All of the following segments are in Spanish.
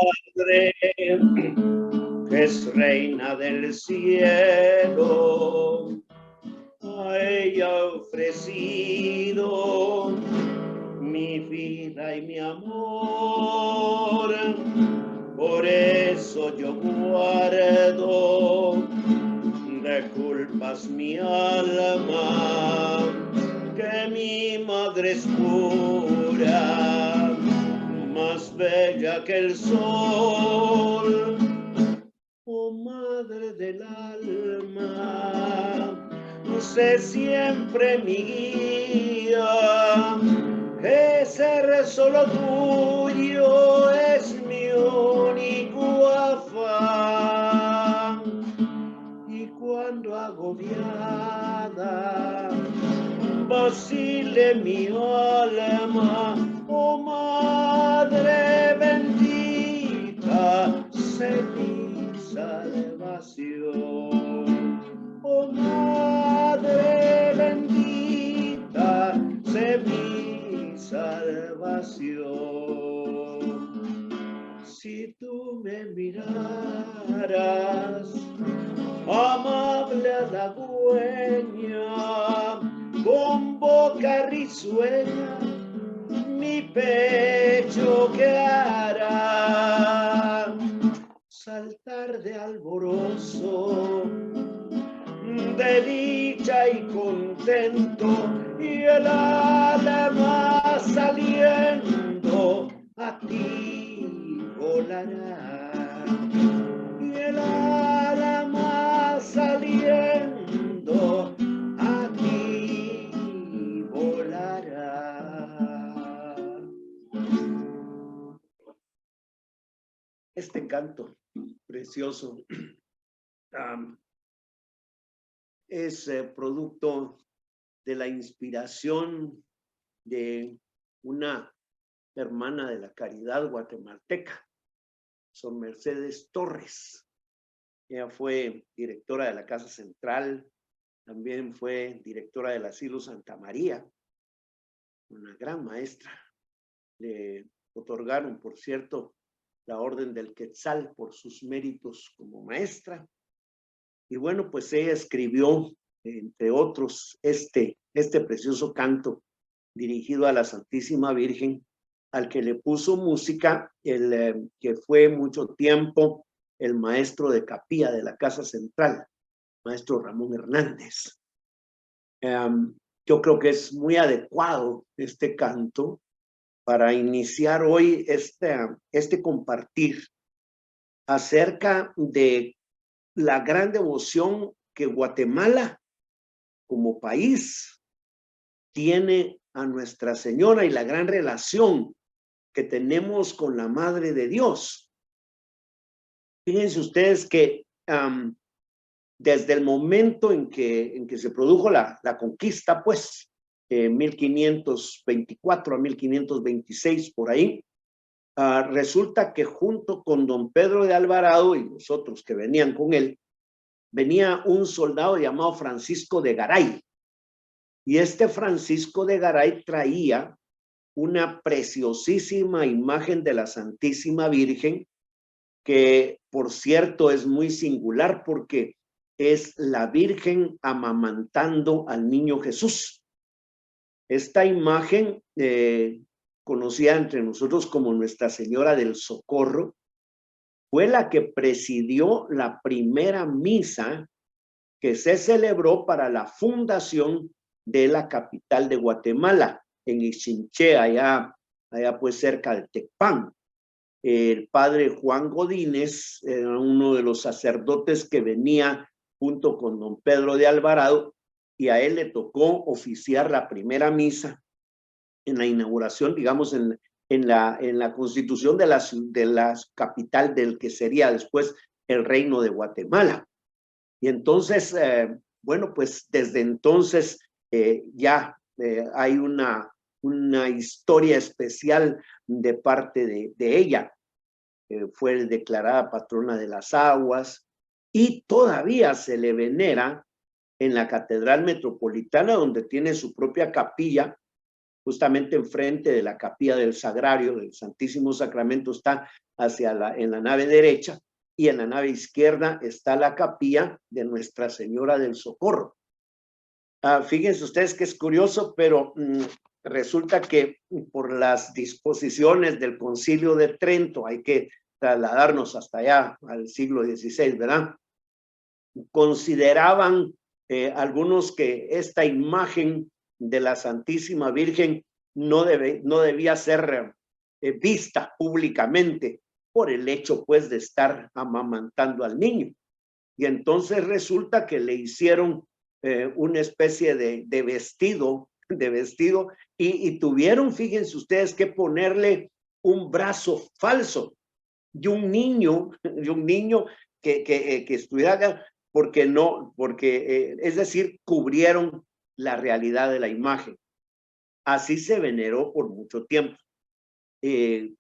madre, que es reina del cielo, a ella he ofrecido mi vida y mi amor. Por eso yo guardo de culpas mi alma, que mi madre es pura, más bella que el sol. Oh madre del alma, sé siempre mi guía, que ser solo tuyo es mi único afán. Y cuando agobiada vacile mi alma, oh madre bendita, sé mi salvación. Oh madre bendita, sé mi salvación. Si tú me miraras, amable halagüeña, con boca risueña, mi pecho que hará saltar de alborozo, de dicha y contento, y el alma saliendo a ti volará. Y el alma saliendo a ti volará. Este canto precioso es producto de la inspiración de una hermana de la caridad guatemalteca, Sor Mercedes Torres. Ella fue directora de la Casa Central, también fue directora del Asilo Santa María, una gran maestra. Le otorgaron, por cierto, la Orden del Quetzal por sus méritos como maestra. Y bueno, pues ella escribió, entre otros, este precioso canto dirigido a la Santísima Virgen, al que le puso música el que fue mucho tiempo el maestro de capilla de la Casa Central, maestro Ramón Hernández. Yo creo que es muy adecuado este canto para iniciar hoy este compartir acerca de la gran devoción que Guatemala como país tiene a Nuestra Señora y la gran relación que tenemos con la Madre de Dios. Fíjense ustedes que desde el momento en que se produjo la conquista, pues, 1524 a 1526, por ahí, resulta que junto con don Pedro de Alvarado y los otros que venían con él, venía un soldado llamado Francisco de Garay. Y este Francisco de Garay traía una preciosísima imagen de la Santísima Virgen, que por cierto es muy singular porque es la Virgen amamantando al niño Jesús. Esta imagen, conocida entre nosotros como Nuestra Señora del Socorro, fue la que presidió la primera misa que se celebró para la fundación de la capital de Guatemala, en Ixinché, allá pues cerca de Tecpan. El padre Juan Godínez era uno de los sacerdotes que venía junto con don Pedro de Alvarado, y a él le tocó oficiar la primera misa en la inauguración, digamos, en la constitución de la capital del que sería después el Reino de Guatemala. Y entonces, bueno, pues desde entonces ya hay una historia especial de parte de ella. Fue declarada patrona de las aguas y todavía se le venera en la Catedral Metropolitana, donde tiene su propia capilla, justamente enfrente de la capilla del Sagrario, del Santísimo Sacramento, está en la nave derecha, y en la nave izquierda está la capilla de Nuestra Señora del Socorro. Fíjense ustedes que es curioso, pero resulta que por las disposiciones del Concilio de Trento, hay que trasladarnos hasta allá, al siglo XVI, ¿verdad? Consideraban algunos que esta imagen de la Santísima Virgen no debía ser vista públicamente por el hecho, pues, de estar amamantando al niño. Y entonces resulta que le hicieron una especie de vestido, y tuvieron, fíjense ustedes, que ponerle un brazo falso de un niño que estuviera, porque es decir, cubrieron la realidad de la imagen. Así se veneró por mucho tiempo.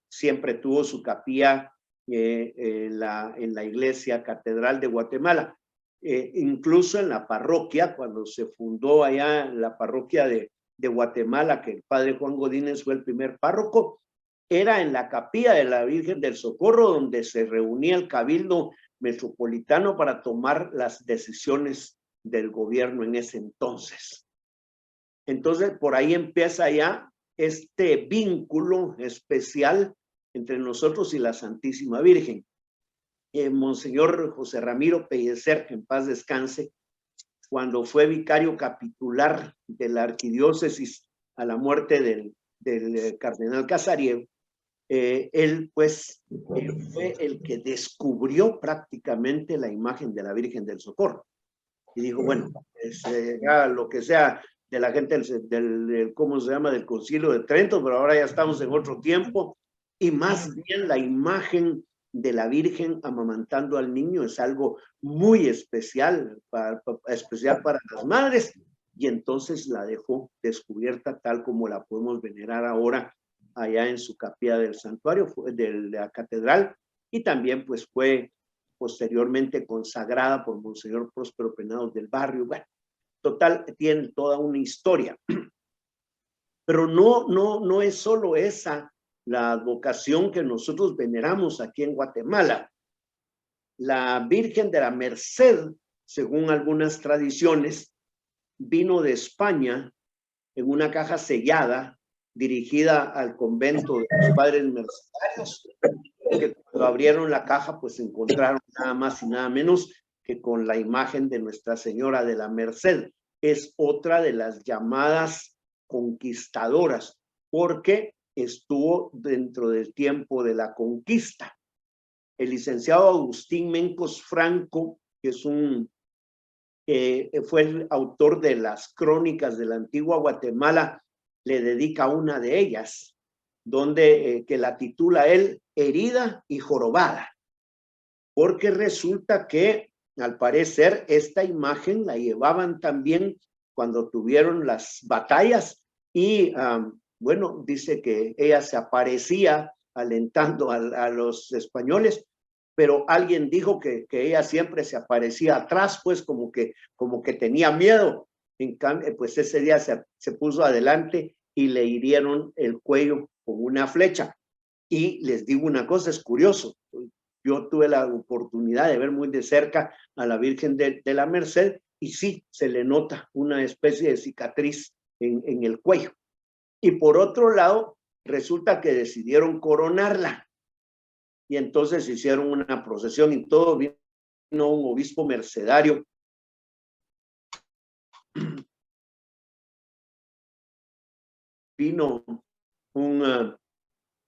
Siempre tuvo su capilla en la iglesia catedral de Guatemala. Incluso en la parroquia, cuando se fundó allá la parroquia de Guatemala, que el padre Juan Godínez fue el primer párroco, era en la capilla de la Virgen del Socorro donde se reunía el cabildo metropolitano para tomar las decisiones del gobierno en ese entonces. Entonces, por ahí empieza ya este vínculo especial entre nosotros y la Santísima Virgen. Monseñor José Ramiro Pellecer, en paz descanse, cuando fue vicario capitular de la arquidiócesis a la muerte del cardenal Casariego, él pues fue el que descubrió prácticamente la imagen de la Virgen del Socorro. Y dijo, bueno, ya lo que sea de la gente ¿cómo se llama?, del Concilio de Trento, pero ahora ya estamos en otro tiempo, y más bien la imagen de la Virgen amamantando al niño es algo muy especial, especial para las madres, y entonces la dejó descubierta tal como la podemos venerar ahora allá en su capilla del santuario, de la catedral, y también pues fue posteriormente consagrada por Monseñor Próspero Penados del Barrio. Bueno, total, tiene toda una historia. Pero no es solo esa la advocación que nosotros veneramos aquí en Guatemala. La Virgen de la Merced, según algunas tradiciones, vino de España en una caja sellada dirigida al convento de los padres mercedarios, que cuando abrieron la caja pues encontraron nada más y nada menos que con la imagen de Nuestra Señora de la Merced. Es otra de las llamadas conquistadoras, porque estuvo dentro del tiempo de la conquista. El licenciado Agustín Mencos Franco, que es fue el autor de las crónicas de la antigua Guatemala, le dedica una de ellas, donde que la titula él Herida y Jorobada, porque resulta que al parecer esta imagen la llevaban también cuando tuvieron las batallas, y bueno, dice que ella se aparecía alentando a los españoles, pero alguien dijo que ella siempre se aparecía atrás, pues como que tenía miedo. En cambio, pues ese día se puso adelante y le hirieron el cuello con una flecha. Y les digo una cosa, es curioso, yo tuve la oportunidad de ver muy de cerca a la Virgen de la Merced, y sí, se le nota una especie de cicatriz en el cuello. Y por otro lado, resulta que decidieron coronarla, y entonces hicieron una procesión y todo. Vino un obispo mercedario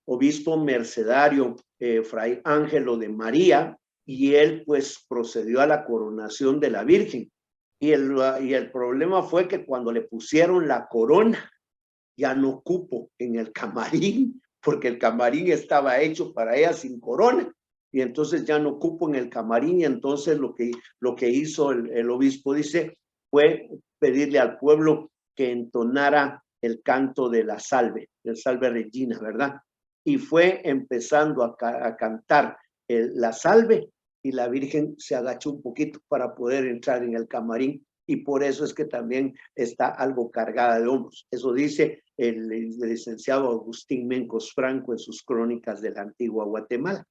obispo mercedario, Fray Ángelo de María, y él pues procedió a la coronación de la Virgen. Y el problema fue que cuando le pusieron la corona, ya no cupo en el camarín, porque el camarín estaba hecho para ella sin corona, y entonces ya no cupo en el camarín. Y entonces lo que hizo el obispo, dice, fue pedirle al pueblo que entonara el canto de la salve, el Salve Regina, ¿verdad? Y fue empezando a cantar la salve, y la Virgen se agachó un poquito para poder entrar en el camarín, y por eso es que también está algo cargada de hombros. Eso dice el licenciado Agustín Mencos Franco en sus crónicas de la antigua Guatemala.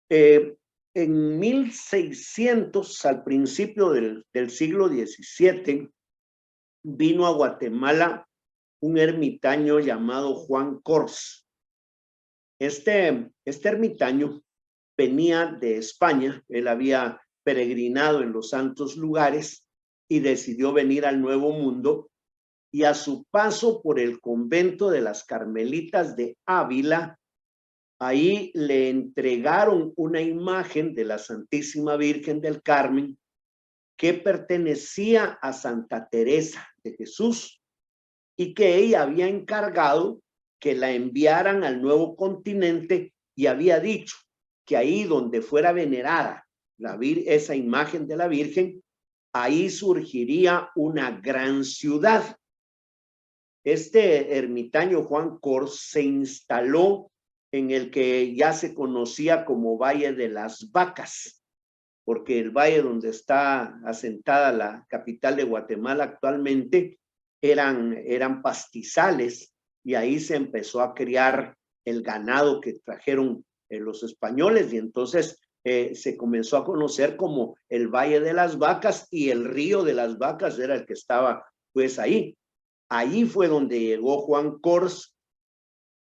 En 1600, al principio del siglo XVII, vino a Guatemala un ermitaño llamado Juan Cors. Este ermitaño venía de España, él había peregrinado en los santos lugares y decidió venir al Nuevo Mundo, y a su paso por el convento de las Carmelitas de Ávila, ahí le entregaron una imagen de la Santísima Virgen del Carmen que pertenecía a Santa Teresa de Jesús y que ella había encargado que la enviaran al Nuevo Continente, y había dicho que ahí donde fuera venerada esa imagen de la Virgen, ahí surgiría una gran ciudad. Este ermitaño Juan Cors se instaló en el que ya se conocía como Valle de las Vacas, porque el valle donde está asentada la capital de Guatemala actualmente eran pastizales, y ahí se empezó a criar el ganado que trajeron los españoles, y entonces se comenzó a conocer como el Valle de las Vacas, y el río de las Vacas era el que estaba pues ahí. Ahí fue donde llegó Juan Cors,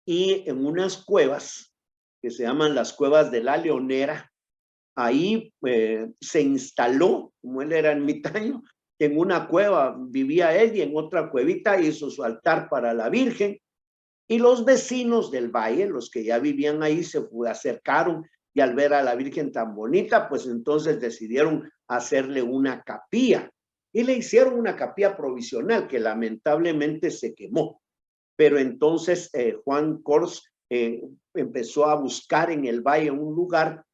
y en unas cuevas que se llaman las Cuevas de la Leonera, ahí se instaló, como él era ermitaño, en una cueva vivía él, y en otra cuevita hizo su altar para la Virgen, y los vecinos del valle, los que ya vivían ahí, se acercaron, y al ver a la Virgen tan bonita, pues entonces decidieron hacerle una capilla, y le hicieron una capilla provisional que lamentablemente se quemó. Pero entonces Juan Cors empezó a buscar en el valle un lugar,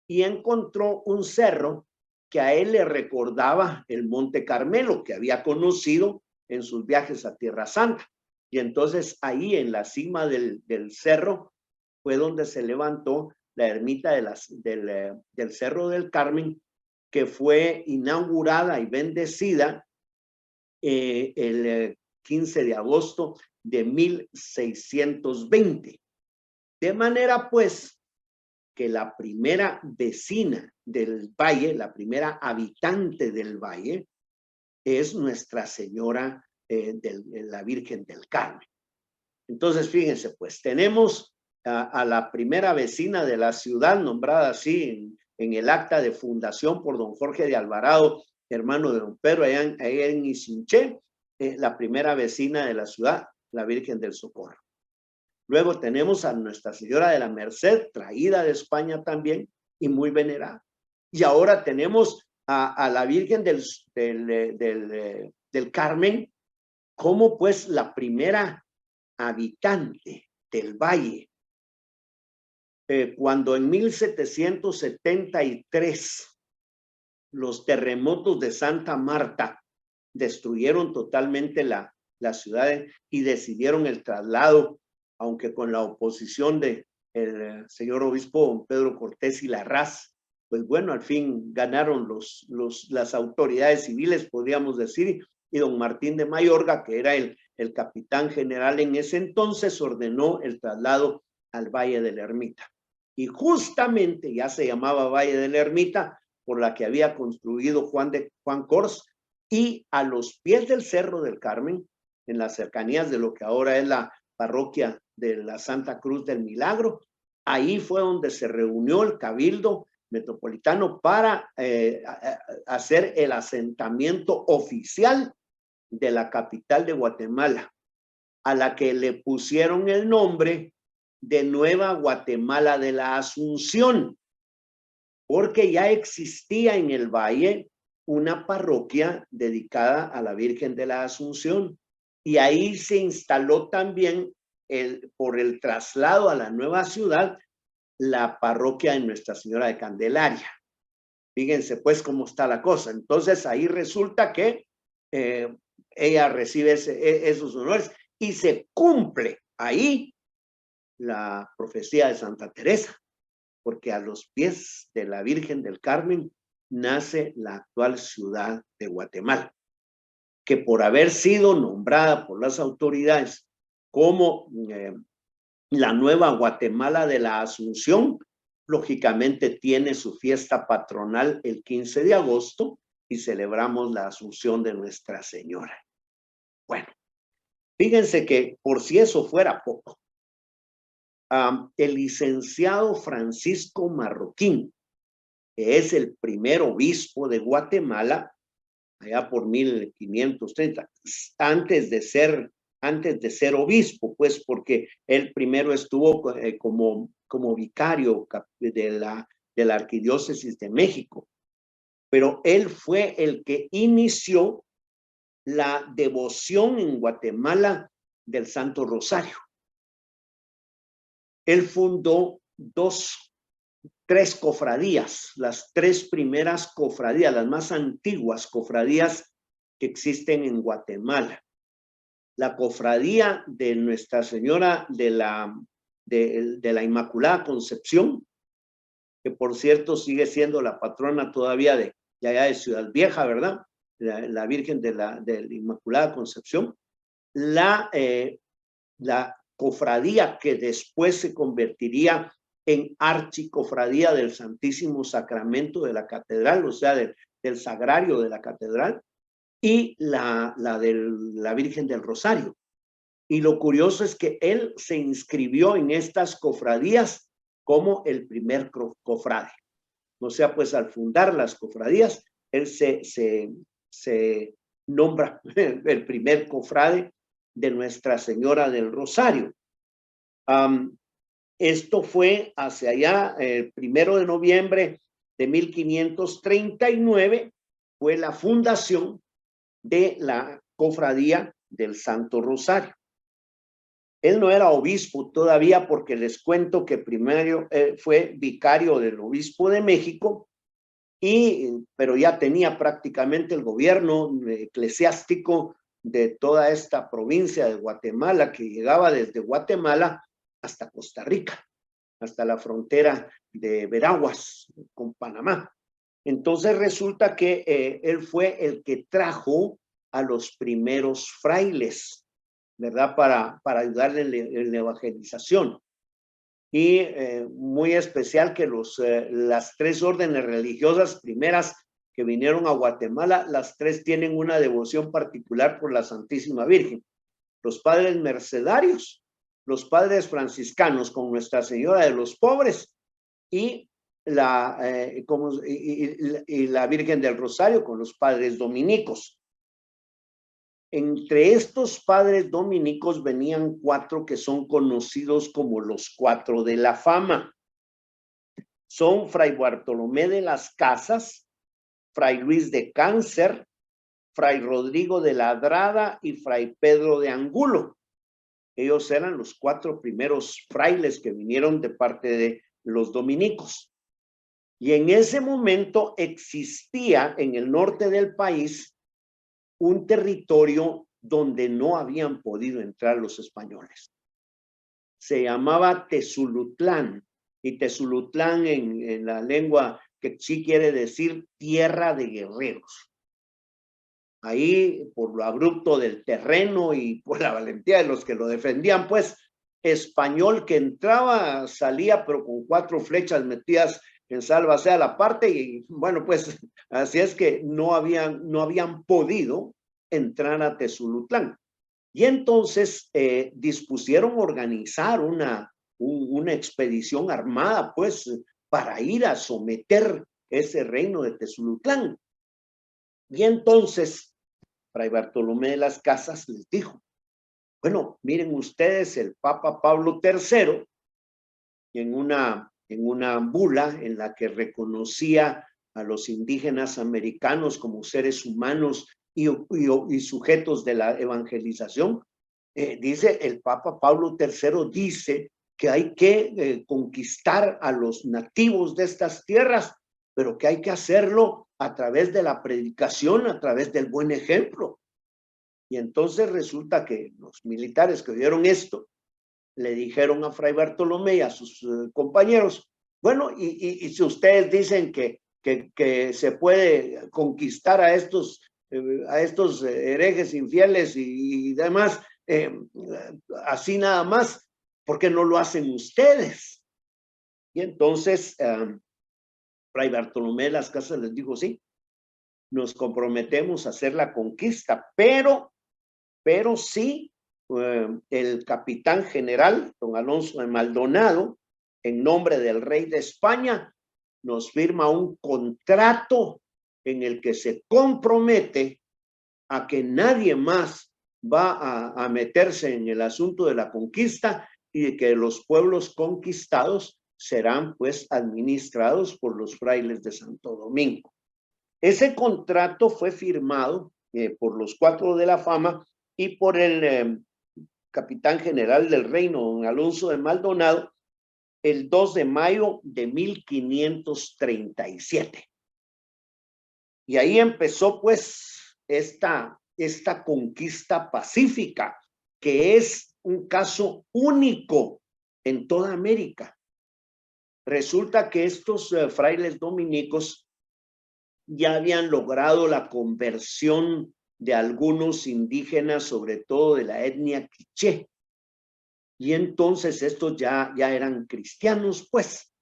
y encontró un cerro que a él le recordaba el Monte Carmelo, que había conocido en sus viajes a Tierra Santa. Y entonces ahí en la cima del cerro fue donde se levantó la ermita del Cerro del Carmen, que fue inaugurada y bendecida el 15 de agosto de 1620. De manera pues que la primera vecina del valle, la primera habitante del valle, es Nuestra Señora de la Virgen del Carmen. Entonces, fíjense, pues tenemos a la primera vecina de la ciudad, nombrada así en el acta de fundación por don Jorge de Alvarado, hermano de don Pedro, allá en Isinché, la primera vecina de la ciudad, la Virgen del Socorro. Luego tenemos a Nuestra Señora de la Merced, traída de España también y muy venerada. Y ahora tenemos a la Virgen del Carmen como pues la primera habitante del valle. Cuando en 1773 los terremotos de Santa Marta destruyeron totalmente la ciudad y decidieron el traslado, aunque con la oposición del señor obispo don Pedro Cortés y Larraz, pues bueno, al fin ganaron las autoridades civiles, podríamos decir, y don Martín de Mayorga, que era el capitán general en ese entonces, ordenó el traslado al Valle de la Ermita. Y justamente ya se llamaba Valle de la Ermita por la que había construido Juan Cors, y a los pies del Cerro del Carmen, en las cercanías de lo que ahora es la parroquia de la Santa Cruz del Milagro, ahí fue donde se reunió el Cabildo Metropolitano para hacer el asentamiento oficial de la capital de Guatemala, a la que le pusieron el nombre de Nueva Guatemala de la Asunción, porque ya existía en el valle una parroquia dedicada a la Virgen de la Asunción, y ahí se instaló también por el traslado a la nueva ciudad la parroquia de Nuestra Señora de Candelaria. Fíjense pues cómo está la cosa. Entonces ahí resulta que ella recibe esos honores, y se cumple ahí la profecía de Santa Teresa, porque a los pies de la Virgen del Carmen nace la actual ciudad de Guatemala. que por haber sido nombrada por las autoridades como la nueva Guatemala de la Asunción, lógicamente tiene su fiesta patronal el 15 de agosto y celebramos la Asunción de Nuestra Señora. Bueno, fíjense que por si eso fuera poco, el licenciado Francisco Marroquín, que es el primer obispo de Guatemala, allá por 1530, antes de ser obispo, pues porque él primero estuvo como vicario de la Arquidiócesis de México, pero él fue el que inició la devoción en Guatemala del Santo Rosario. Él fundó tres cofradías, las tres primeras cofradías, las más antiguas cofradías que existen en Guatemala. La cofradía de Nuestra Señora de la Inmaculada Concepción, que por cierto sigue siendo la patrona todavía de allá de Ciudad Vieja, ¿verdad? La Virgen de la Inmaculada Concepción. La cofradía que después se convertiría en archicofradía del Santísimo Sacramento de la Catedral, o sea, del Sagrario de la Catedral, y la de la Virgen del Rosario. Y lo curioso es que él se inscribió en estas cofradías como el primer cofrade. O sea, pues al fundar las cofradías, él se nombra el primer cofrade de Nuestra Señora del Rosario. Esto fue hacia allá, el 1 de noviembre de 1539, fue la fundación de la cofradía del Santo Rosario. Él no era obispo todavía porque les cuento que primero fue vicario del obispo de México, pero ya tenía prácticamente el gobierno eclesiástico de toda esta provincia de Guatemala, que llegaba desde Guatemala hasta Costa Rica, hasta la frontera de Veraguas con Panamá. Entonces resulta que él fue el que trajo a los primeros frailes, ¿verdad? Para ayudarle en la evangelización. Y muy especial que las tres órdenes religiosas primeras que vinieron a Guatemala, las tres tienen una devoción particular por la Santísima Virgen. Los padres mercedarios, los padres franciscanos con Nuestra Señora de los Pobres y la Virgen del Rosario con los padres dominicos. Entre estos padres dominicos venían cuatro que son conocidos como los cuatro de la fama. Son Fray Bartolomé de las Casas, Fray Luis de Cáncer, Fray Rodrigo de Ladrada y Fray Pedro de Angulo. Ellos eran los cuatro primeros frailes que vinieron de parte de los dominicos. Y en ese momento existía en el norte del país un territorio donde no habían podido entrar los españoles. Se llamaba Tezulutlán, y Tezulutlán en la lengua que sí quiere decir tierra de guerreros. Ahí, por lo abrupto del terreno y por la valentía de los que lo defendían, pues, español que entraba, salía, pero con 4 flechas metidas en sálvase a la parte, y bueno, pues, así es que no habían podido entrar a Tezulutlán. Y entonces dispusieron organizar una expedición armada, pues, para ir a someter ese reino de Tezulutlán. Y entonces, Fray Bartolomé de las Casas les dijo, bueno, miren ustedes, el Papa Pablo III, en una bula en la que reconocía a los indígenas americanos como seres humanos y sujetos de la evangelización, dice el Papa Pablo III, dice que hay que conquistar a los nativos de estas tierras, pero que hay que hacerlo a través de la predicación, a través del buen ejemplo. Y entonces resulta que los militares que oyeron esto le dijeron a Fray Bartolomé y a sus compañeros, bueno, y si ustedes dicen que se puede conquistar a estos a estos herejes infieles y demás, así nada más, ¿por qué no lo hacen ustedes? Y entonces Fray Bartolomé de las Casas les dijo, sí, nos comprometemos a hacer la conquista, pero sí, el capitán general, don Alonso de Maldonado, en nombre del rey de España, nos firma un contrato en el que se compromete a que nadie más va a meterse en el asunto de la conquista y de que los pueblos conquistados serán pues administrados por los frailes de Santo Domingo. Ese contrato fue firmado por los Cuatro de la Fama y por el capitán general del reino, don Alonso de Maldonado, el 2 de mayo de 1537. Y ahí empezó pues esta conquista pacífica, que es un caso único en toda América. Resulta que estos frailes dominicos ya habían logrado la conversión de algunos indígenas, sobre todo de la etnia quiché. Y entonces estos ya eran cristianos, pues.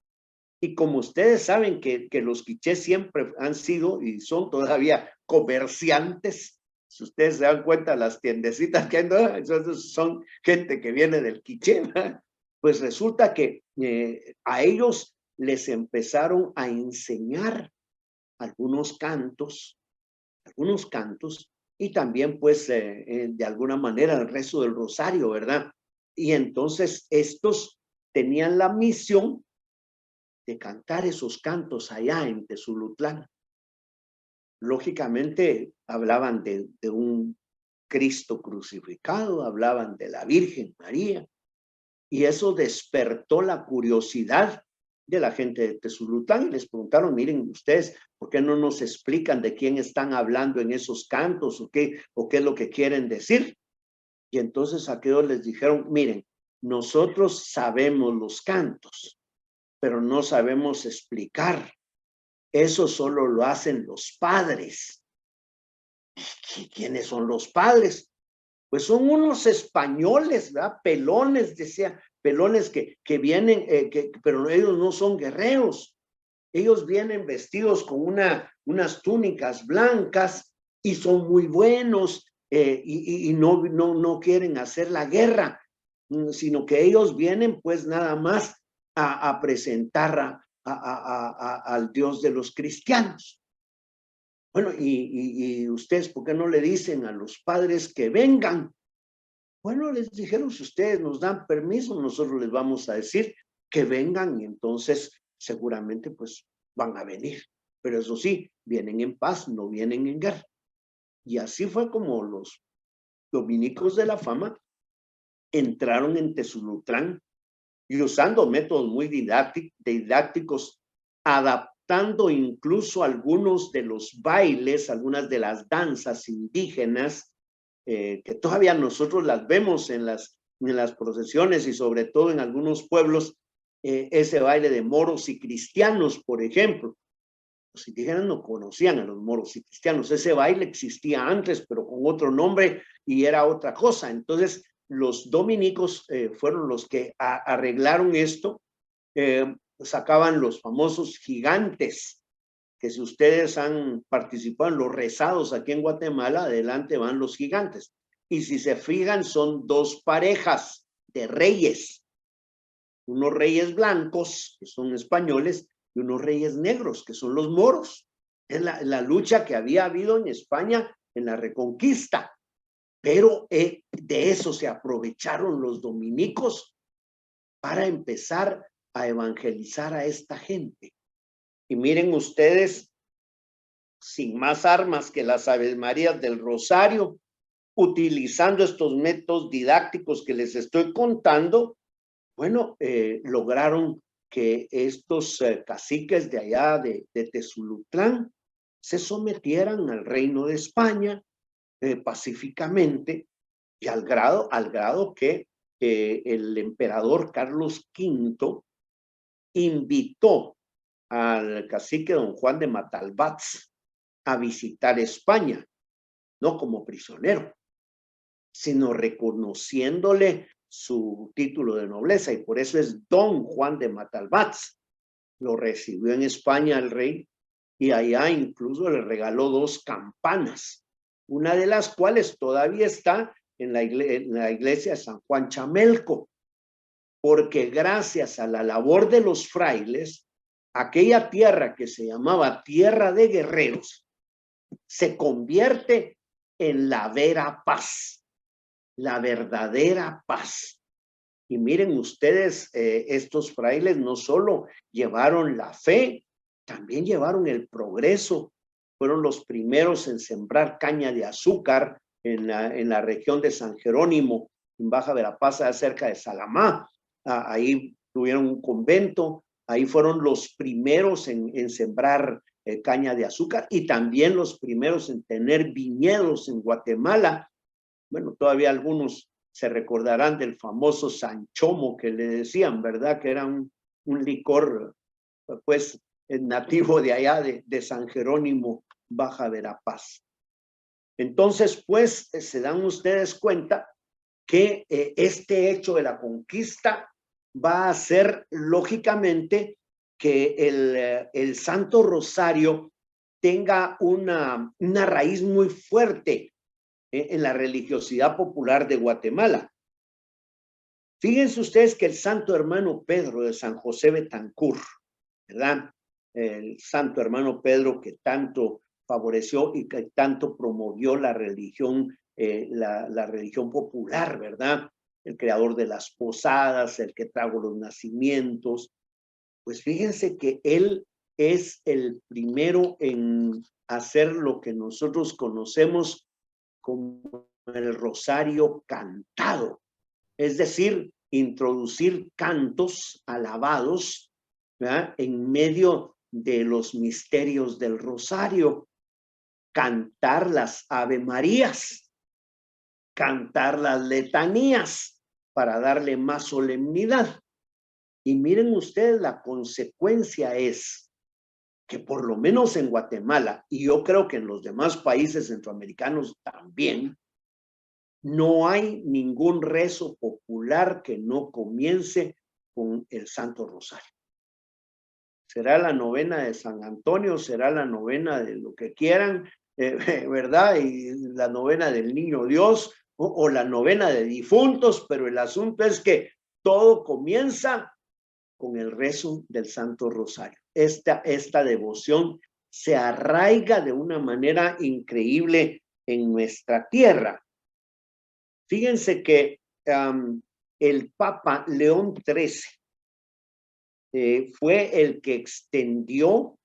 Y como ustedes saben que los quichés siempre han sido y son todavía comerciantes, si ustedes se dan cuenta, las tiendecitas que hay, ¿no? Son gente que viene del quiché, ¿verdad? Pues resulta que a ellos les empezaron a enseñar algunos cantos, y también pues de alguna manera el rezo del rosario, ¿verdad? Y entonces estos tenían la misión de cantar esos cantos allá en Tezulutlán. Lógicamente hablaban de un Cristo crucificado, hablaban de la Virgen María, y eso despertó la curiosidad de la gente de Tezulutlán y les preguntaron, miren ustedes, ¿por qué no nos explican de quién están hablando en esos cantos o qué es lo que quieren decir? Y entonces aquellos les dijeron, miren, nosotros sabemos los cantos, pero no sabemos explicar. Eso solo lo hacen los padres. ¿Quiénes son los padres? Pues son unos españoles, ¿verdad? Pelones, decía, pelones que vienen, pero ellos no son guerreros. Ellos vienen vestidos con unas túnicas blancas y son muy buenos y no quieren hacer la guerra, sino que ellos vienen pues nada más a presentar al Dios de los cristianos. Bueno, y ustedes, ¿por qué no le dicen a los padres que vengan? Bueno, les dijeron, si ustedes nos dan permiso, nosotros les vamos a decir que vengan y entonces seguramente pues van a venir. Pero eso sí, vienen en paz, no vienen en guerra. Y así fue como los dominicos de la Fama entraron en Tezulutlán y usando métodos muy didácticos, adaptando incluso algunos de los bailes, algunas de las danzas indígenas, que todavía nosotros las vemos en las procesiones y sobre todo en algunos pueblos, ese baile de moros y cristianos, por ejemplo. Los indígenas no conocían a los moros y cristianos. Ese baile existía antes, pero con otro nombre y era otra cosa. Entonces, los dominicos fueron los que arreglaron esto. Sacaban los famosos gigantes, que si ustedes han participado en los rezados aquí en Guatemala, adelante van los gigantes. Y si se fijan, son dos parejas de reyes. Unos reyes blancos, que son españoles, y unos reyes negros, que son los moros. Es la lucha que había habido en España en la Reconquista. Pero de eso se aprovecharon los dominicos para empezar a evangelizar a esta gente. Y miren ustedes, sin más armas que las Aves Marías del Rosario, utilizando estos métodos didácticos que les estoy contando, bueno, lograron que estos caciques de allá de Tezulutlán se sometieran al reino de España pacíficamente y al grado que el emperador Carlos V invitó al cacique don Juan de Matalbats a visitar España. no como prisionero, sino reconociéndole su título de nobleza, y por eso es Don Juan de Matalbats. Lo recibió en España el rey, y allá incluso le regaló 2 campanas, una de las cuales todavía está en la iglesia de San Juan Chamelco, porque gracias a la labor de los frailes, aquella tierra que se llamaba Tierra de Guerreros se convierte en la vera paz, la verdadera paz. Y miren ustedes, estos frailes no solo llevaron la fe, también llevaron el progreso. Fueron los primeros en sembrar caña de azúcar en la región de San Jerónimo, en Baja Verapaz, cerca de Salamá. Ahí tuvieron un convento, ahí fueron los primeros en sembrar caña de azúcar, y también los primeros en tener viñedos en Guatemala. Bueno, todavía algunos se recordarán del famoso Sanchomo que le decían, ¿verdad? Que era un licor, pues, nativo de allá de San Jerónimo, Baja Verapaz. Entonces, pues, se dan ustedes cuenta que este hecho de la conquista va a hacer, lógicamente, que el Santo Rosario tenga una raíz muy fuerte en la religiosidad popular de Guatemala. Fíjense ustedes que el santo hermano Pedro de San José Betancur, ¿verdad? El santo hermano Pedro que tanto favoreció y que tanto promovió la religión, la religión popular, ¿verdad? El creador de las posadas, el que trajo los nacimientos. Pues fíjense que él es el primero en hacer lo que nosotros conocemos como el rosario cantado, es decir, introducir cantos alabados, ¿verdad?, en medio de los misterios del rosario, cantar las Ave Marías, cantar las letanías para darle más solemnidad. Y miren ustedes, la consecuencia es que por lo menos en Guatemala, y yo creo que en los demás países centroamericanos también, no hay ningún rezo popular que no comience con el Santo Rosario. Será la novena de San Antonio, será la novena de lo que quieran, ¿verdad? Y la novena del Niño Dios, o la novena de difuntos, pero el asunto es que todo comienza con el rezo del Santo Rosario. Esta devoción se arraiga de una manera increíble en nuestra tierra. Fíjense que el Papa León XIII fue el que extendió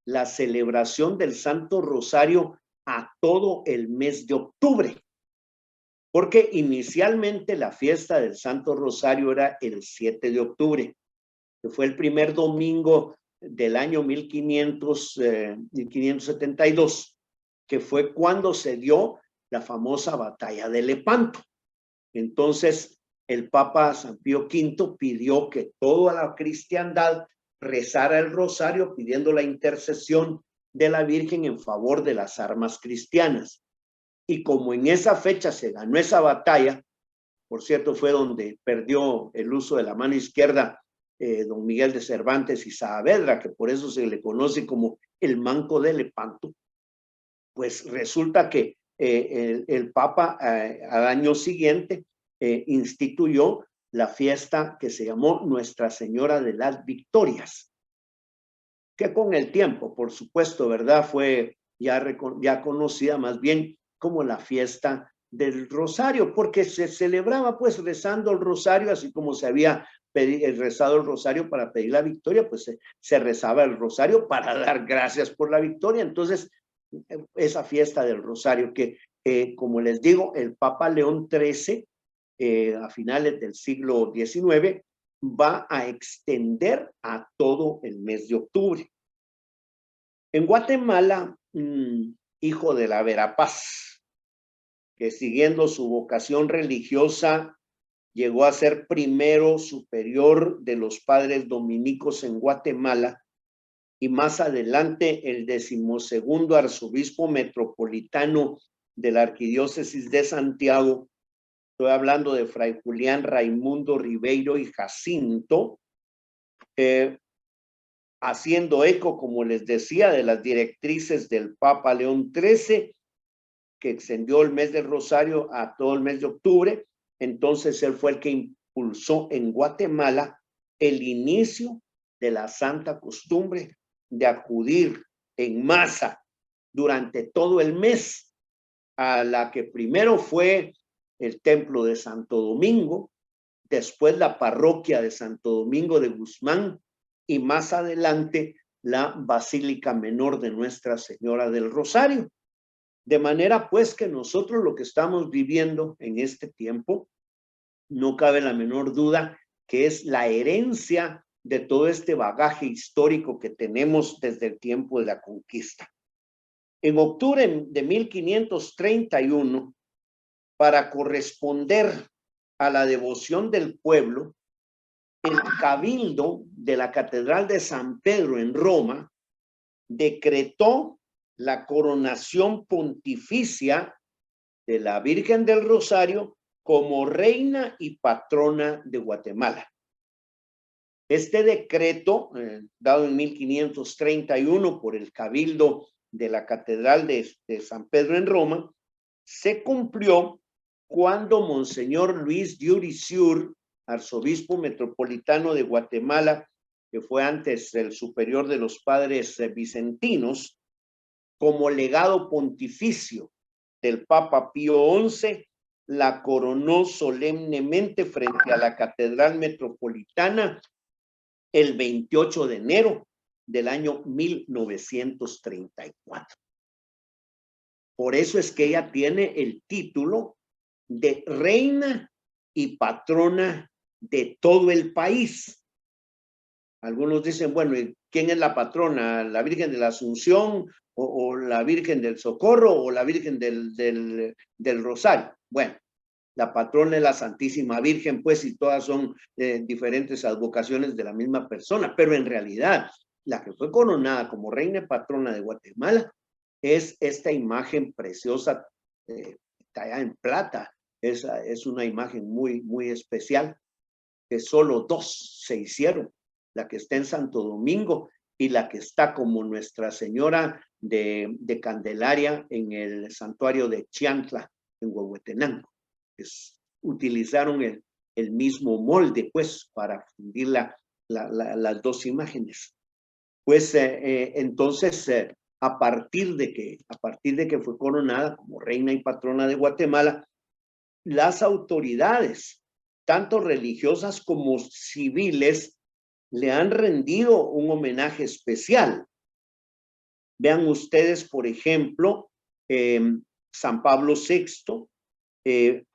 la celebración del Santo Rosario a todo el mes de octubre, porque inicialmente la fiesta del Santo Rosario era el 7 de octubre, que fue el primer domingo del año 1572, que fue cuando se dio la famosa batalla de Lepanto. Entonces, el Papa San Pío V pidió que toda la cristiandad rezara el rosario pidiendo la intercesión de la Virgen en favor de las armas cristianas. Y como en esa fecha se ganó esa batalla, por cierto, fue donde perdió el uso de la mano izquierda don Miguel de Cervantes y Saavedra, que por eso se le conoce como el Manco de Lepanto, pues resulta que el Papa al año siguiente instituyó la fiesta que se llamó Nuestra Señora de las Victorias, que con el tiempo, por supuesto, ¿verdad?, fue ya conocida más bien como la fiesta del Rosario, porque se celebraba pues rezando el Rosario, así como se había rezado el Rosario para pedir la victoria, pues se rezaba el Rosario para dar gracias por la victoria. Entonces, esa fiesta del Rosario que, como les digo, el Papa León XIII, a finales del siglo XIX, va a extender a todo el mes de octubre. En Guatemala, hijo de la Verapaz, que siguiendo su vocación religiosa llegó a ser primero superior de los padres dominicos en Guatemala y más adelante el 12º arzobispo metropolitano de la Arquidiócesis de Santiago. Estoy hablando de Fray Julián Raimundo Ribeiro y Jacinto, haciendo eco, como les decía, de las directrices del Papa León XIII, que extendió el mes del Rosario a todo el mes de octubre. Entonces él fue el que impulsó en Guatemala el inicio de la santa costumbre de acudir en masa durante todo el mes a la que primero fue el templo de Santo Domingo, después la parroquia de Santo Domingo de Guzmán y más adelante la Basílica Menor de Nuestra Señora del Rosario. De manera pues que nosotros lo que estamos viviendo en este tiempo, no cabe la menor duda que es la herencia de todo este bagaje histórico que tenemos desde el tiempo de la conquista. En octubre de 1531, para corresponder a la devoción del pueblo, el cabildo de la Catedral de San Pedro en Roma decretó la coronación pontificia de la Virgen del Rosario como reina y patrona de Guatemala. Este decreto, dado en 1531 por el cabildo de la Catedral de San Pedro en Roma, se cumplió cuando Monseñor Luis Diuriciur, arzobispo metropolitano de Guatemala, que fue antes el superior de los padres vicentinos, como legado pontificio del Papa Pío XI, la coronó solemnemente frente a la Catedral Metropolitana el 28 de enero del año 1934. Por eso es que ella tiene el título de reina y patrona de todo el país. Algunos dicen, bueno, ¿quién es la patrona? ¿La Virgen de la Asunción o la Virgen del Socorro o la Virgen del Rosario? Bueno, la patrona es la Santísima Virgen, pues, y todas son diferentes advocaciones de la misma persona, pero en realidad la que fue coronada como reina y patrona de Guatemala es esta imagen preciosa, tallada en plata. Es una imagen muy, muy especial, que solo dos se hicieron, la que está en Santo Domingo y la que está como Nuestra Señora de Candelaria en el santuario de Chiantla, en Huehuetenango. Utilizaron el mismo molde, pues, para fundir las dos imágenes. Pues entonces, a partir de que fue coronada como reina y patrona de Guatemala, las autoridades, tanto religiosas como civiles, le han rendido un homenaje especial. Vean ustedes, por ejemplo, San Pablo VI,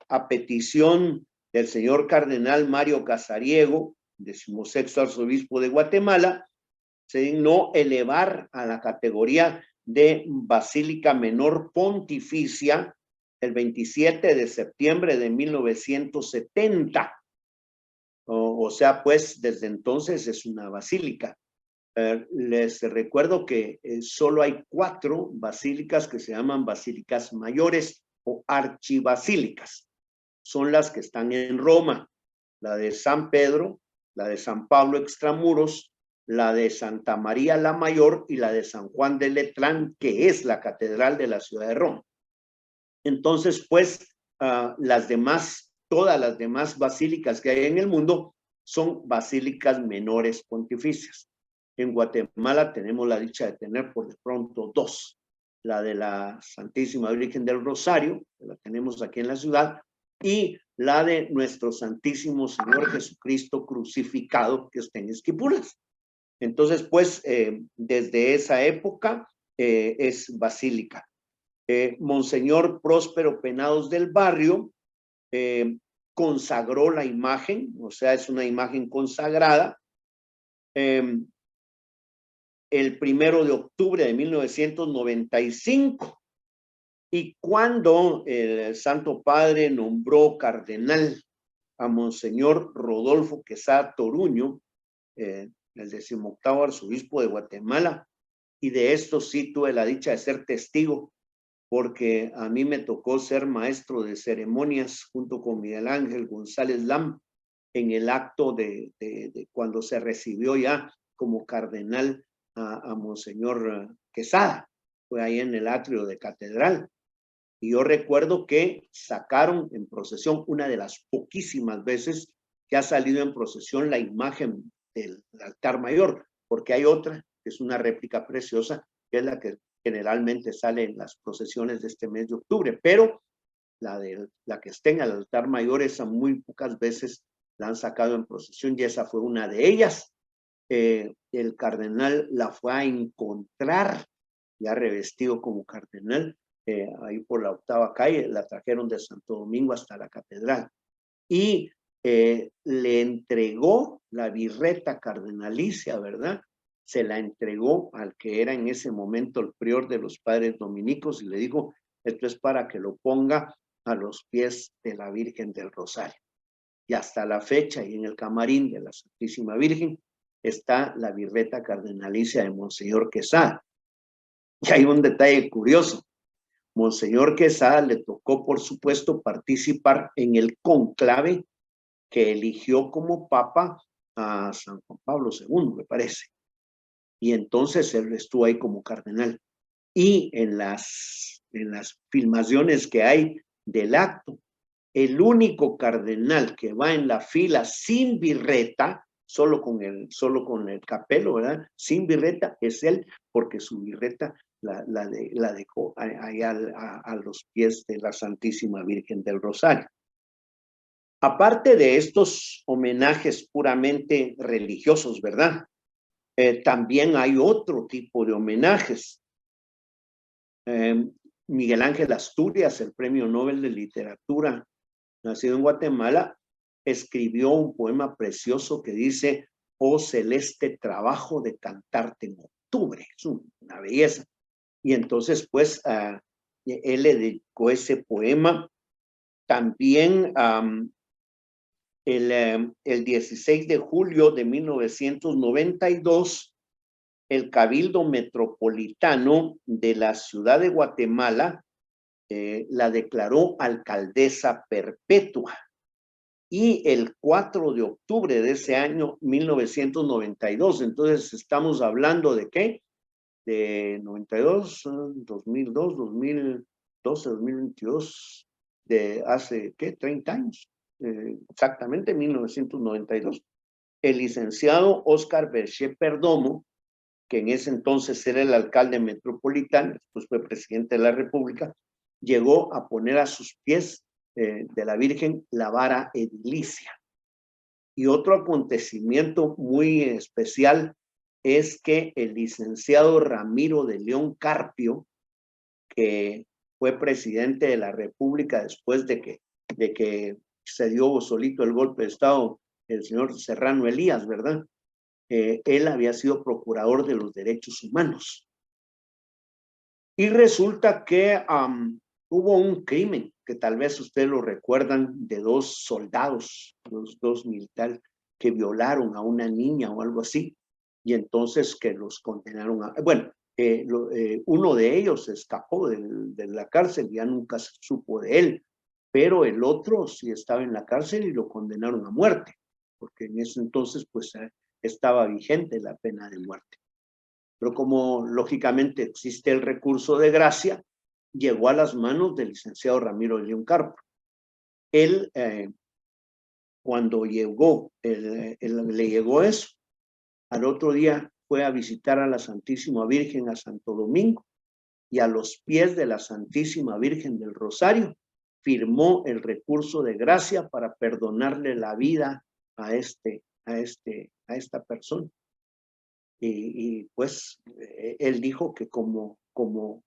a petición del señor cardenal Mario Casariego, 16º arzobispo de Guatemala, se dignó elevar a la categoría de Basílica Menor Pontificia el 27 de septiembre de 1970. O sea, pues, desde entonces es una basílica. Les recuerdo que solo hay 4 basílicas que se llaman basílicas mayores o archibasílicas. Son las que están en Roma: la de San Pedro, la de San Pablo Extramuros, la de Santa María la Mayor y la de San Juan de Letrán, que es la catedral de la ciudad de Roma. Entonces, pues, todas las demás basílicas que hay en el mundo son basílicas menores pontificias. En Guatemala tenemos la dicha de tener por de pronto 2. La de la Santísima Virgen del Rosario, que la tenemos aquí en la ciudad, y la de nuestro Santísimo Señor Jesucristo crucificado, que está en Esquipulas. Entonces, pues, desde esa época es basílica. Monseñor Próspero Penados del Barrio consagró la imagen, o sea, es una imagen consagrada, el 1 de octubre de 1995, y cuando el Santo Padre nombró cardenal a Monseñor Rodolfo Quesada Toruño, el 18º arzobispo de Guatemala, y de esto sí tuve la dicha de ser testigo, porque a mí me tocó ser maestro de ceremonias junto con Miguel Ángel González Lam en el acto de cuando se recibió ya como cardenal a Monseñor Quesada. Fue ahí en el atrio de catedral. Y yo recuerdo que sacaron en procesión, una de las poquísimas veces que ha salido en procesión, la imagen del altar mayor, porque hay otra, que es una réplica preciosa, que es la que generalmente sale en las procesiones de este mes de octubre, pero la que está en el altar mayor, esa muy pocas veces la han sacado en procesión y esa fue una de ellas. El cardenal la fue a encontrar ya revestido como cardenal, ahí por la 8ª calle, la trajeron de Santo Domingo hasta la catedral y le entregó la birreta cardenalicia, ¿verdad? Se la entregó al que era en ese momento el prior de los padres dominicos y le dijo, esto es para que lo ponga a los pies de la Virgen del Rosario. Y hasta la fecha, y en el camarín de la Santísima Virgen, está la birreta cardenalicia de Monseñor Quesada. Y hay un detalle curioso. Monseñor Quesada le tocó, por supuesto, participar en el conclave que eligió como papa a San Juan Pablo II, me parece. Y entonces él estuvo ahí como cardenal. Y en las filmaciones que hay del acto, el único cardenal que va en la fila sin birreta, solo con el capelo, ¿verdad? Sin birreta, es él, porque su birreta la dejó ahí a los pies de la Santísima Virgen del Rosario. Aparte de estos homenajes puramente religiosos, ¿verdad? También hay otro tipo de homenajes. Miguel Ángel Asturias, el Premio Nobel de Literatura, nacido en Guatemala, escribió un poema precioso que dice, oh celeste trabajo de cantarte en octubre. Es una belleza. Y entonces, pues, él le dedicó ese poema. También el 16 de julio de 1992, el Cabildo Metropolitano de la ciudad de Guatemala la declaró alcaldesa perpetua. Y el 4 de octubre de ese año, 1992, entonces estamos hablando de ¿qué? De 92, 2002, 2012, 2022, de hace, ¿qué? 30 años, exactamente 1992. El licenciado Oscar Berché Perdomo, que en ese entonces era el alcalde metropolitano, después fue presidente de la República, llegó a poner a sus pies de la Virgen la vara edilicia. Y otro acontecimiento muy especial es que el licenciado Ramiro de León Carpio, que fue presidente de la República después de que se dio solito el golpe de Estado el señor Serrano Elías, ¿verdad? Él había sido procurador de los derechos humanos. Y resulta que hubo un crimen, que tal vez ustedes lo recuerdan, de dos soldados, dos militares, que violaron a una niña o algo así, y entonces que los condenaron a... Bueno, uno de ellos escapó de la cárcel, ya nunca se supo de él, pero el otro sí estaba en la cárcel y lo condenaron a muerte, porque en ese entonces pues estaba vigente la pena de muerte. Pero como lógicamente existe el recurso de gracia, llegó a las manos del licenciado Ramiro de León Carpio. Él, cuando llegó, le llegó eso, al otro día fue a visitar a la Santísima Virgen a Santo Domingo y a los pies de la Santísima Virgen del Rosario firmó el recurso de gracia para perdonarle la vida a esta persona. Y pues él dijo que como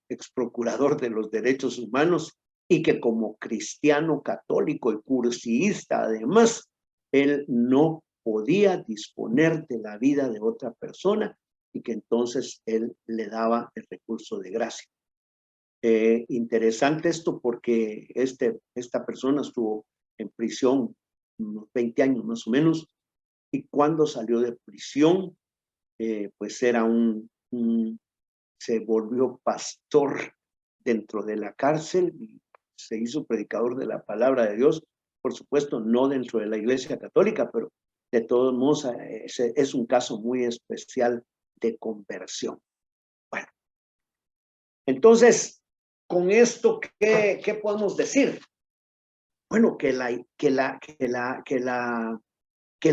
ex procurador de los derechos humanos y que como cristiano católico y cursista además, él no podía disponer de la vida de otra persona y que entonces él le daba el recurso de gracia. Interesante esto porque esta persona estuvo en prisión unos 20 años más o menos, y cuando salió de prisión, pues era se volvió pastor dentro de la cárcel y se hizo predicador de la palabra de Dios, por supuesto, no dentro de la Iglesia Católica, pero de todos modos es un caso muy especial de conversión. Bueno, entonces, con esto, ¿qué podemos decir? Bueno, que la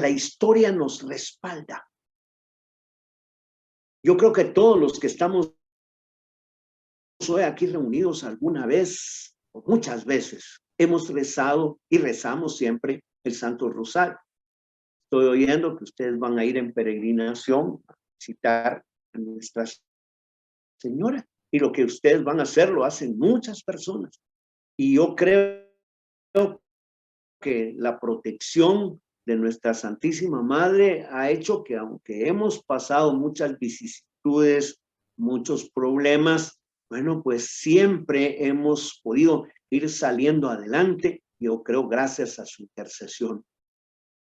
historia nos respalda. Yo creo que todos los que estamos hoy aquí reunidos alguna vez, o muchas veces, hemos rezado y rezamos siempre el Santo Rosario. Estoy oyendo que ustedes van a ir en peregrinación a visitar a Nuestra Señora. Y lo que ustedes van a hacer lo hacen muchas personas. Y yo creo que la protección de nuestra Santísima Madre ha hecho que, aunque hemos pasado muchas vicisitudes, muchos problemas, bueno, pues siempre hemos podido ir saliendo adelante, yo creo, gracias a su intercesión.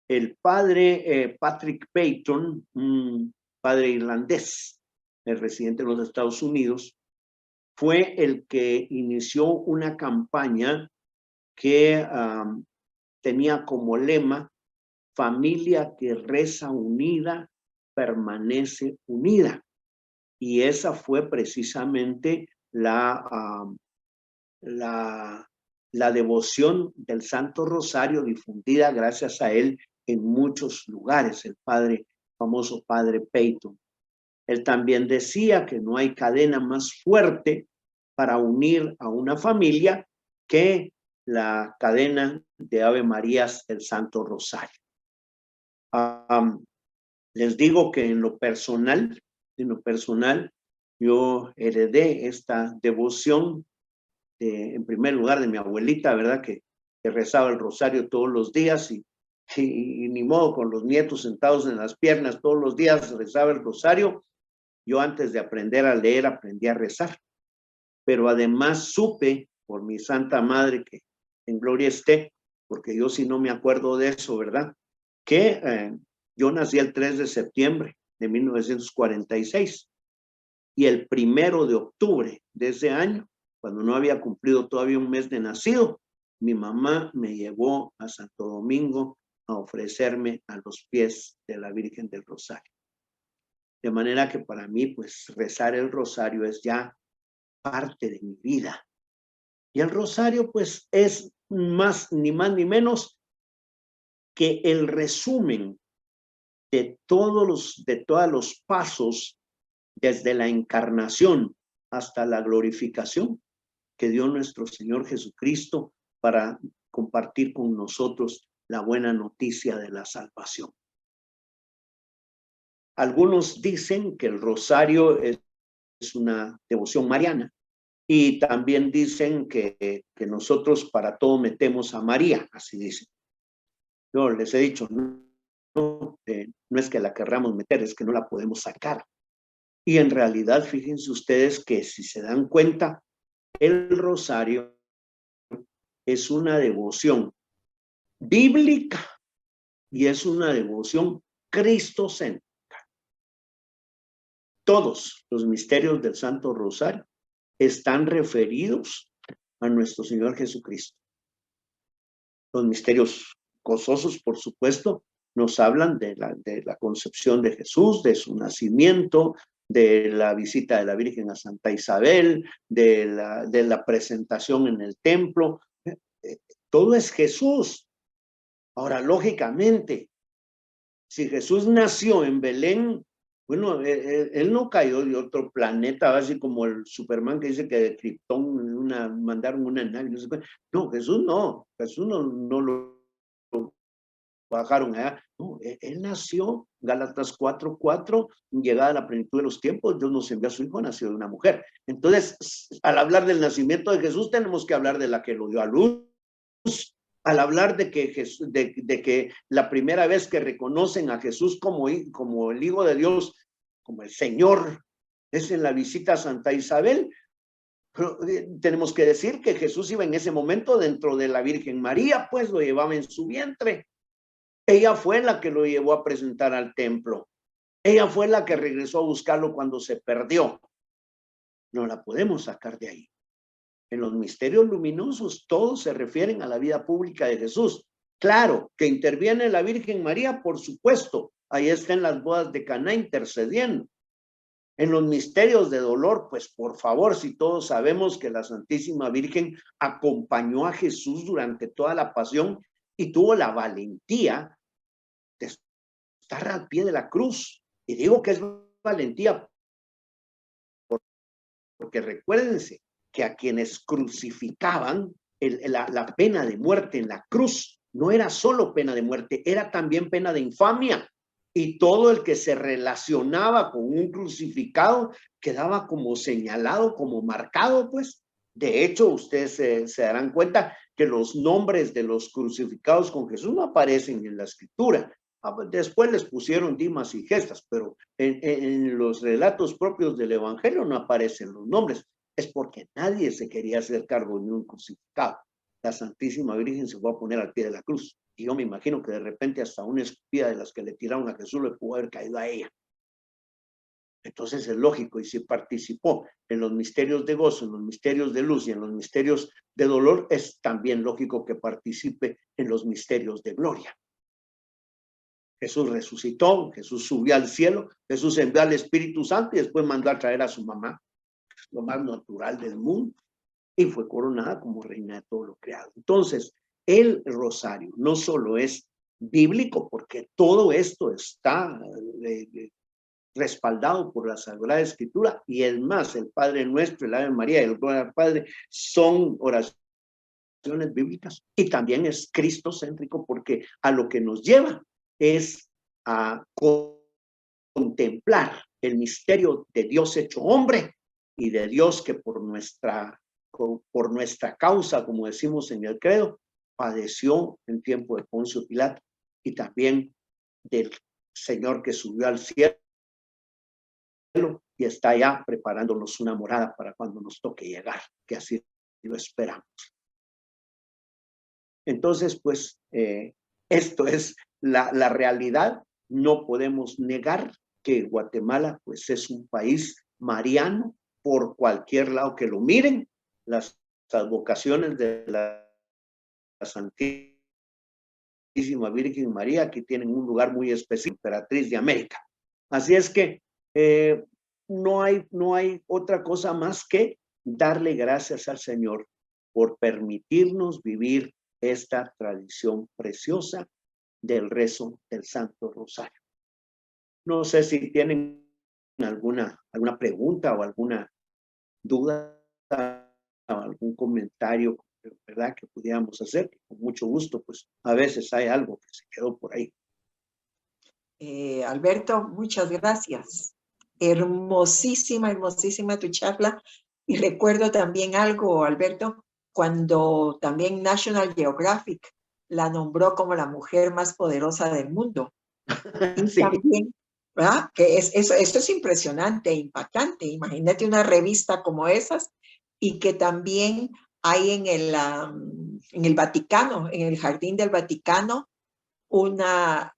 El padre Patrick Peyton, un padre irlandés, el residente en los Estados Unidos, fue el que inició una campaña que tenía como lema: familia que reza unida, permanece unida. Y esa fue precisamente la devoción del Santo Rosario, difundida gracias a él en muchos lugares, el famoso padre Peyton. Él también decía que no hay cadena más fuerte para unir a una familia que la cadena de Ave Marías del Santo Rosario. Les digo que en lo personal, yo heredé esta devoción en primer lugar de mi abuelita, ¿verdad? Que rezaba el rosario todos los días y ni modo, con los nietos sentados en las piernas todos los días rezaba el rosario. Yo, antes de aprender a leer, aprendí a rezar. Pero además supe por mi Santa Madre, que en gloria esté, porque yo sí no me acuerdo de eso, ¿verdad? Que yo nací el 3 de septiembre de 1946 y el 1 de octubre de ese año, cuando no había cumplido todavía un mes de nacido, mi mamá me llevó a Santo Domingo a ofrecerme a los pies de la Virgen del Rosario. De manera que para mí, pues, rezar el rosario es ya parte de mi vida. Y el rosario, pues, es ni más ni menos que el resumen de todos los pasos desde la encarnación hasta la glorificación que dio nuestro Señor Jesucristo para compartir con nosotros la buena noticia de la salvación. Algunos dicen que el rosario es una devoción mariana y también dicen que nosotros para todo metemos a María, así dicen. Yo les he dicho, no es que la querramos meter, es que no la podemos sacar. Y en realidad, fíjense ustedes que si se dan cuenta, el rosario es una devoción bíblica y es una devoción cristocéntrica. Todos los misterios del Santo Rosario están referidos a nuestro Señor Jesucristo. Los misterios gozosos, por supuesto, nos hablan de la concepción de Jesús, de su nacimiento, de la visita de la Virgen a Santa Isabel, de la presentación en el templo. Todo es Jesús. Ahora, lógicamente, si Jesús nació en Belén, bueno, él no cayó de otro planeta, así como el Superman que dice que de Krypton mandaron una nave. No, Jesús no lo bajaron allá. No, él nació, Gálatas 4:4, llegada a la plenitud de los tiempos, Dios nos envió a su hijo, nació de una mujer. Entonces, al hablar del nacimiento de Jesús, tenemos que hablar de la que lo dio a luz. Al hablar de que la primera vez que reconocen a Jesús como el Hijo de Dios, como el Señor, es en la visita a Santa Isabel. Pero tenemos que decir que Jesús iba en ese momento dentro de la Virgen María, pues lo llevaba en su vientre. Ella fue la que lo llevó a presentar al templo. Ella fue la que regresó a buscarlo cuando se perdió. No la podemos sacar de ahí. En los misterios luminosos, todos se refieren a la vida pública de Jesús. Claro, que interviene la Virgen María, por supuesto. Ahí está en las bodas de Caná intercediendo. En los misterios de dolor, pues por favor, si todos sabemos que la Santísima Virgen acompañó a Jesús durante toda la pasión y tuvo la valentía de estar al pie de la cruz. Y digo que es valentía porque recuérdense que a quienes crucificaban, la pena de muerte en la cruz no era solo pena de muerte, era también pena de infamia. Y todo el que se relacionaba con un crucificado quedaba como señalado, como marcado, pues. De hecho, ustedes se darán cuenta que los nombres de los crucificados con Jesús no aparecen en la escritura. Después les pusieron dimas y gestas, pero en los relatos propios del Evangelio no aparecen los nombres. Es porque nadie se quería hacer cargo de un crucificado. La Santísima Virgen se fue a poner al pie de la cruz. Y yo me imagino que de repente hasta una escupida de las que le tiraron a Jesús le pudo haber caído a ella. Entonces es lógico, y si participó en los misterios de gozo, en los misterios de luz y en los misterios de dolor, es también lógico que participe en los misterios de gloria. Jesús resucitó, Jesús subió al cielo, Jesús envió al Espíritu Santo y después mandó a traer a su mamá, lo más natural del mundo, y fue coronada como reina de todo lo creado. Entonces, el rosario no solo es bíblico, porque todo esto está respaldado por la Sagrada Escritura, y es más, el Padre Nuestro, el Ave María y el Gloria al Padre son oraciones bíblicas, y también es cristocéntrico, porque a lo que nos lleva es a contemplar el misterio de Dios hecho hombre y de Dios que por nuestra causa, como decimos en el credo, padeció en tiempo de Poncio Pilato, y también del Señor que subió al cielo y está allá preparándonos una morada para cuando nos toque llegar, que así lo esperamos. Entonces, pues, esto es la realidad. No podemos negar que Guatemala, pues, es un país mariano por cualquier lado que lo miren. Las advocaciones de la Santísima Virgen María aquí tienen un lugar muy especial, emperatriz de América. Así es que no hay otra cosa más que darle gracias al Señor por permitirnos vivir esta tradición preciosa del rezo del Santo Rosario. No sé si tienen alguna pregunta o alguna duda o algún comentario, ¿verdad?, que pudiéramos hacer. Con mucho gusto, pues a veces hay algo que se quedó por ahí. Alberto, muchas gracias. Hermosísima, hermosísima tu charla. Y recuerdo también algo, Alberto, cuando también National Geographic la nombró como la mujer más poderosa del mundo. Y sí. también, ¿verdad?, que esto es impresionante, impactante. Imagínate una revista como esas, y que también hay en el Vaticano, en el Jardín del Vaticano, una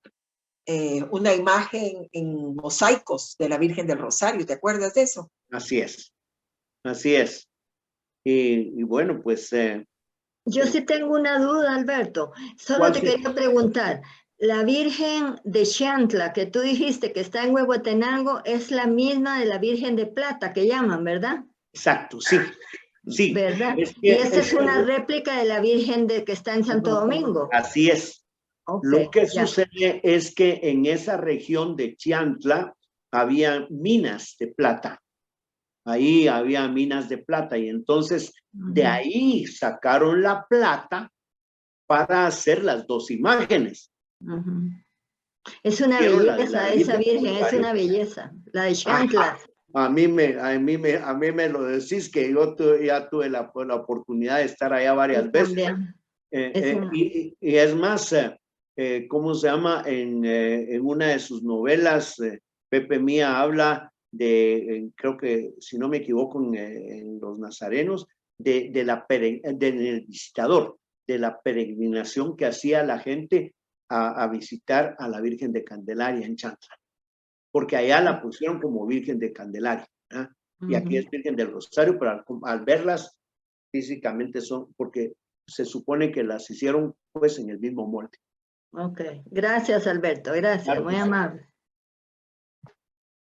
imagen en mosaicos de la Virgen del Rosario. ¿Te acuerdas de eso? Así es, así es. Y bueno, pues... Yo sí tengo una duda, Alberto. Solo te quería preguntar, la Virgen de Xantla, que tú dijiste que está en Huehuetenango, es la misma de la Virgen de Plata que llaman, ¿verdad? Exacto, sí. Sí. ¿Verdad? Y esta es una réplica de la Virgen que está en Santo Domingo. Así es. Okay, lo que sucede es que en esa región de Xantla había minas de plata. Ahí había minas de plata, y entonces de ahí sacaron la plata para hacer las dos imágenes. Es una belleza, esa Virgen, es una belleza, la de Xantla. A mí me lo decís, que yo ya tuve la oportunidad de estar allá varias veces. Y es más, ¿cómo se llama? En una de sus novelas, Pepe Mía habla de, creo que, si no me equivoco, en Los Nazarenos, del visitador, de la peregrinación que hacía la gente a visitar a la Virgen de Candelaria en Xantla, porque allá la pusieron como Virgen de Candelaria, ¿eh? Y aquí es Virgen del Rosario, pero al verlas físicamente son, porque se supone que las hicieron pues en el mismo molde. Ok, gracias Alberto, gracias, Claro que muy sí. amable.